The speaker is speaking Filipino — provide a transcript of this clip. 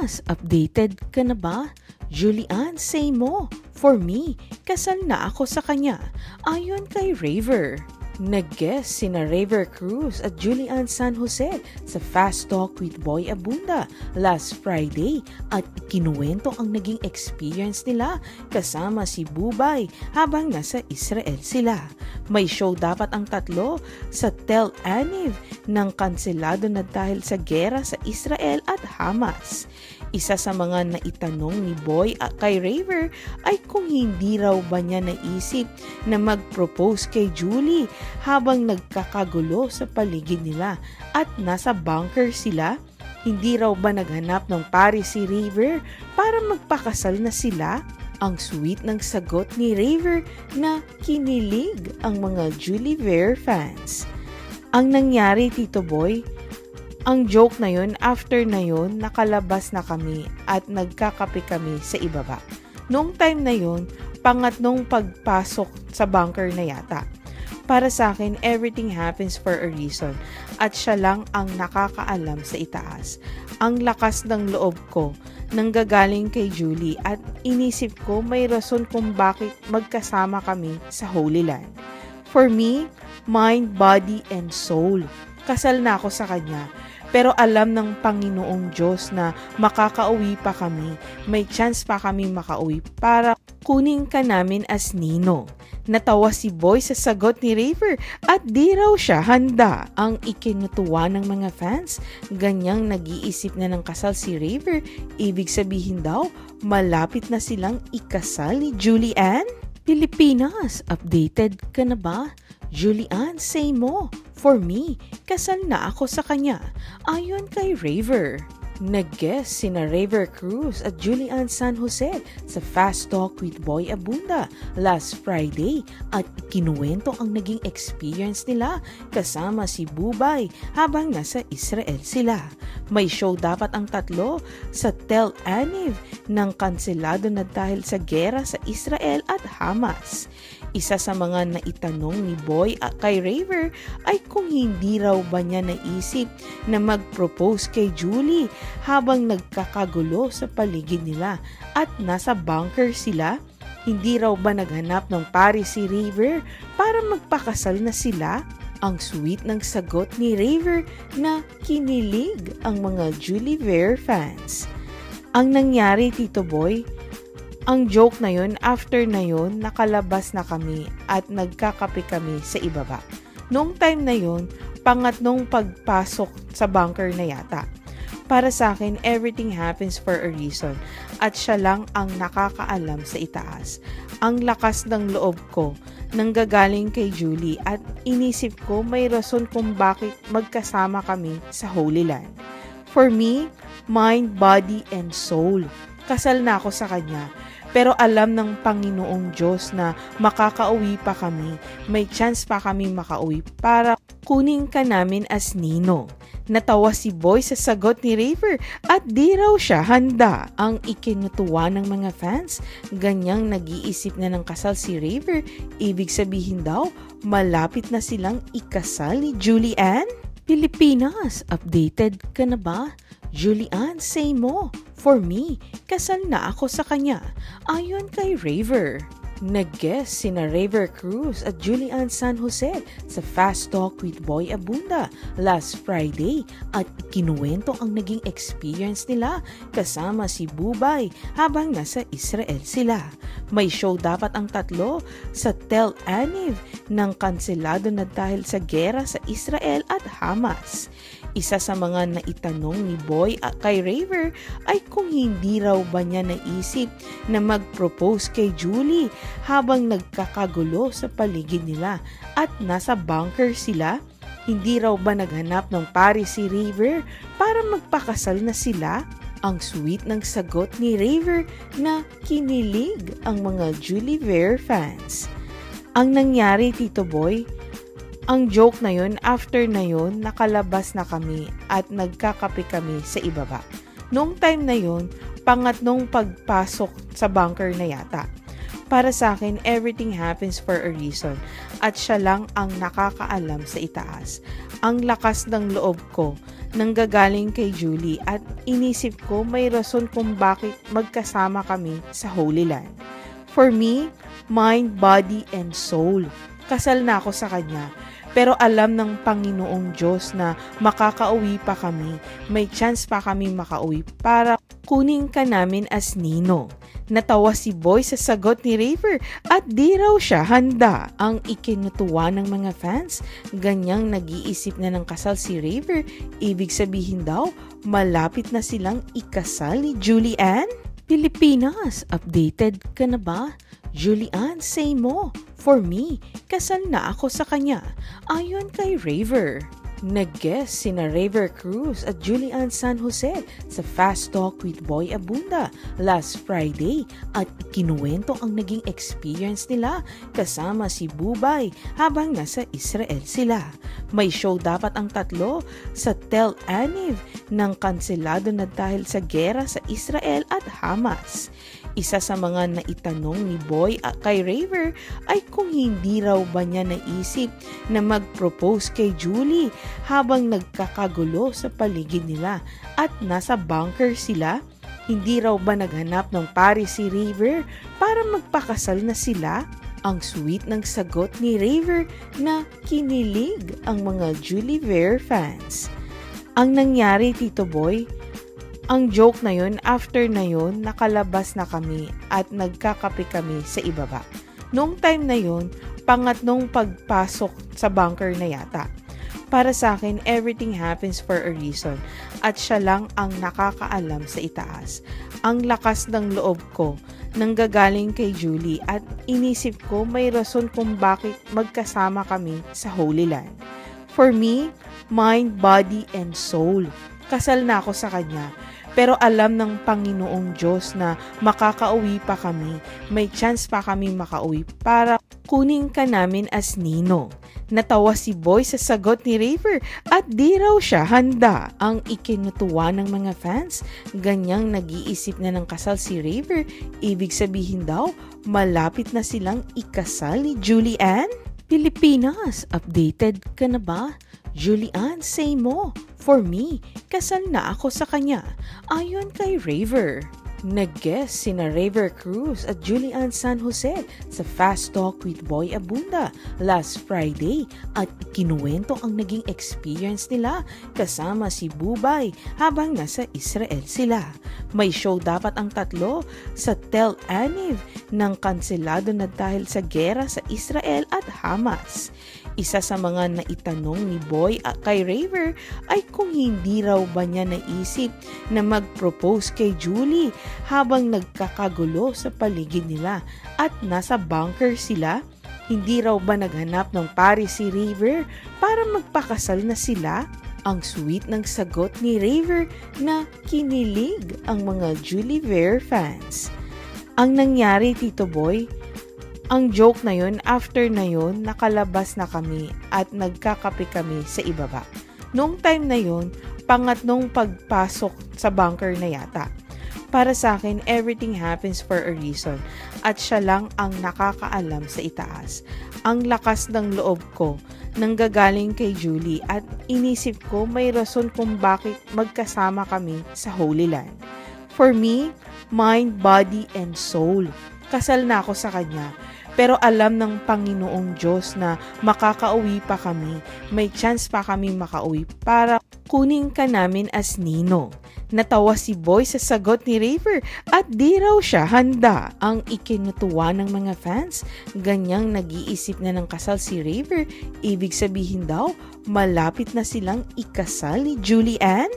Pilipinas, updated ka na ba? Julian, say mo. For me, kasal na ako sa kanya. Ayon kay Raver. Nag-guest sina Raver Cruz at Julian San Jose sa Fast Talk with Boy Abunda last Friday at ikinuwento ang naging experience nila kasama si Bubay habang nasa Israel sila. May show dapat ang tatlo sa Tel Aviv nang kanselado na dahil sa gera sa Israel at Hamas. Isa sa mga naitanong ni Boy kay Raver ay kung hindi raw ba niya naisip na mag-propose kay Julie habang nagkakagulo sa paligid nila at nasa bunker sila. Hindi raw ba naghanap ng pari si Raver para magpakasal na sila? Ang sweet ng sagot ni Raver na kinilig ang mga Julie Ver fans. Ang nangyari, Tito Boy, ang joke na yun, after na yun, nakalabas na kami at nagkakape kami sa ibaba. Noong time na yun, pangatlong pagpasok sa bunker na yata. Para sa akin, everything happens for a reason at siya lang ang nakakaalam sa itaas. Ang lakas ng loob ko nanggagaling kay Julie at inisip ko may rason kung bakit magkasama kami sa Holy Land. For me, mind, body, and soul. Kasal na ako sa kanya. Pero alam ng Panginoong Diyos na makakauwi pa kami. May chance pa kami makauwi para kunin ka namin as ninong. Natawa si Boy sa sagot ni Raver at di raw siya handa. Ang ikinutuwa ng mga fans, ganyang nag-iisip na ng kasal si Raver. Ibig sabihin daw, malapit na silang ikasal ni Julian? Pilipinas, updated ka na ba? Julian, say mo. For me, kasal na ako sa kanya. Ayon kay Raver. Nag-guest sina Raver Cruz at Julian San Jose sa Fast Talk with Boy Abunda last Friday at ikinuwento ang naging experience nila kasama si Bubay habang nasa Israel sila. May show dapat ang tatlo sa Tel Aviv nang kanselado na dahil sa gera sa Israel at Hamas. Isa sa mga naitanong ni Boy kay Raver ay kung hindi raw ba niya naisip na mag-propose kay Julie habang nagkakagulo sa paligid nila at nasa bunker sila. Hindi raw ba naghanap ng pari si Raver para magpakasal na sila? Ang sweet ng sagot ni Raver na kinilig ang mga Julie Ver fans. Ang nangyari, Tito Boy, ang joke na yun, after na yun, nakalabas na kami at nagkakape kami sa ibaba. Noong time na yun, pangatlong pagpasok sa bunker na yata. Para sa akin, everything happens for a reason at siya lang ang nakakaalam sa itaas. Ang lakas ng loob ko nanggagaling kay Julie at inisip ko may rason kung bakit magkasama kami sa Holy Land. For me, mind, body, and soul. Kasal na ako sa kanya. Pero alam ng Panginoong Diyos na makakauwi pa kami. May chance pa kami makauwi para kunin ka namin as ninong. Natawa si Boy sa sagot ni Raver at di raw siya handa. Ang ikinutuwa ng mga fans, ganyang nag-iisip na ng kasal si Raver. Ibig sabihin daw, malapit na silang ikasal ni Julian? Pilipinas, updated ka na ba? Julian, say mo. For me, kasal na ako sa kanya. Ayon kay Raver. Nag-guest sina Raver Cruz at Julian San Jose sa Fast Talk with Boy Abunda last Friday at ikinuwento ang naging experience nila kasama si Bubay habang nasa Israel sila. May show dapat ang tatlo sa Tel Aviv nang kanselado na dahil sa gera sa Israel at Hamas. Isa sa mga naitanong ni Boy kay Raver ay kung hindi raw ba niya naisip na mag-propose kay Julie habang nagkakagulo sa paligid nila at nasa bunker sila. Hindi raw ba naghanap ng pari si Raver para magpakasal na sila? Ang sweet ng sagot ni Raver na kinilig ang mga Julie Ver fans. Ang nangyari, Tito Boy, ang joke na yun, after na yun, nakalabas na kami at nagkakape kami sa ibaba. Noong time na yun, pangatlong pagpasok sa bunker na yata. Para sa akin, everything happens for a reason at siya lang ang nakakaalam sa itaas. Ang lakas ng loob ko nanggagaling kay Julie at inisip ko may rason kung bakit magkasama kami sa Holy Land. For me, mind, body, and soul. Kasal na ako sa kanya. Pero alam ng Panginoong Diyos na makakauwi pa kami. May chance pa kami makauwi para kunin ka namin as ninong. Natawa si Boy sa sagot ni Raver at di raw siya handa. Ang ikinutuwa ng mga fans, ganyang nag-iisip na ng kasal si Raver. Ibig sabihin daw, malapit na silang ikasal ni Julian? Pilipinas, updated ka na ba? Julian, say mo. For me, kasal na ako sa kanya. Ayon kay Raver. Nag-guest sina Raver Cruz at Julian San Jose sa Fast Talk with Boy Abunda last Friday at ikinuwento ang naging experience nila kasama si Bubay habang nasa Israel sila. May show dapat ang tatlo sa Tel Aviv nang kanselado na dahil sa gera sa Israel at Hamas. Isa sa mga naitanong ni Boy kay Raver ay kung hindi raw ba niya naisip na mag-propose kay Julie habang nagkakagulo sa paligid nila at nasa bunker sila. Hindi raw ba naghanap ng pari si Raver para magpakasal na sila? Ang sweet ng sagot ni Raver na kinilig ang mga Julie Ver fans. Ang nangyari, Tito Boy, ang joke na yun, after na yun, nakalabas na kami at nagkakape kami sa ibaba. Noong time na yun, pangatlong pagpasok sa bunker na yata. Para sa akin, everything happens for a reason at siya lang ang nakakaalam sa itaas. Ang lakas ng loob ko nanggagaling kay Julie at inisip ko may rason kung bakit magkasama kami sa Holy Land. For me, mind, body, and soul. Kasal na ako sa kanya. Pero alam ng Panginoong Diyos na makakauwi pa kami. May chance pa kami makauwi para kunin ka namin as ninong. Natawa si Boy sa sagot ni Raver at di raw siya handa. Ang ikinutuwa ng mga fans, ganyang nag-iisip na ng kasal si Raver. Ibig sabihin daw, malapit na silang ikasal ni Julian? Pilipinas, updated ka na ba? Julian, say mo. For me, kasal na ako sa kanya. Ayon kay Raver. Nag-guest sina Raver Cruz at Julian San Jose sa Fast Talk with Boy Abunda last Friday at ikinuwento ang naging experience nila kasama si Bubay habang nasa Israel sila. May show dapat ang tatlo sa Tel Aviv nang kanselado na dahil sa gera sa Israel at Hamas. Isa sa mga naitanong ni Boy kay Raver ay kung hindi raw ba niya naisip na mag-propose kay Julie habang nagkakagulo sa paligid nila at nasa bunker sila. Hindi raw ba naghanap ng pari si Raver para magpakasal na sila? Ang sweet ng sagot ni Raver na kinilig ang mga Julie Ver fans. Ang nangyari, Tito Boy, ang joke na yun, after na yun, nakalabas na kami at nagkakape kami sa ibaba. Noong time na yun, pangatlong pagpasok sa bunker na yata. Para sa akin, everything happens for a reason at siya lang ang nakakaalam sa itaas. Ang lakas ng loob ko nanggagaling kay Julie at inisip ko may rason kung bakit magkasama kami sa Holy Land. For me, mind, body, and soul. Kasal na ako sa kanya. Pero alam ng Panginoong Diyos na makakauwi pa kami. May chance pa kami makauwi para kunin ka namin as ninong. Natawa si Boy sa sagot ni Raver at di raw siya handa. Ang ikinutuwa ng mga fans, ganyang nag-iisip na ng kasal si Raver. Ibig sabihin daw, malapit na silang ikasal ni Julian?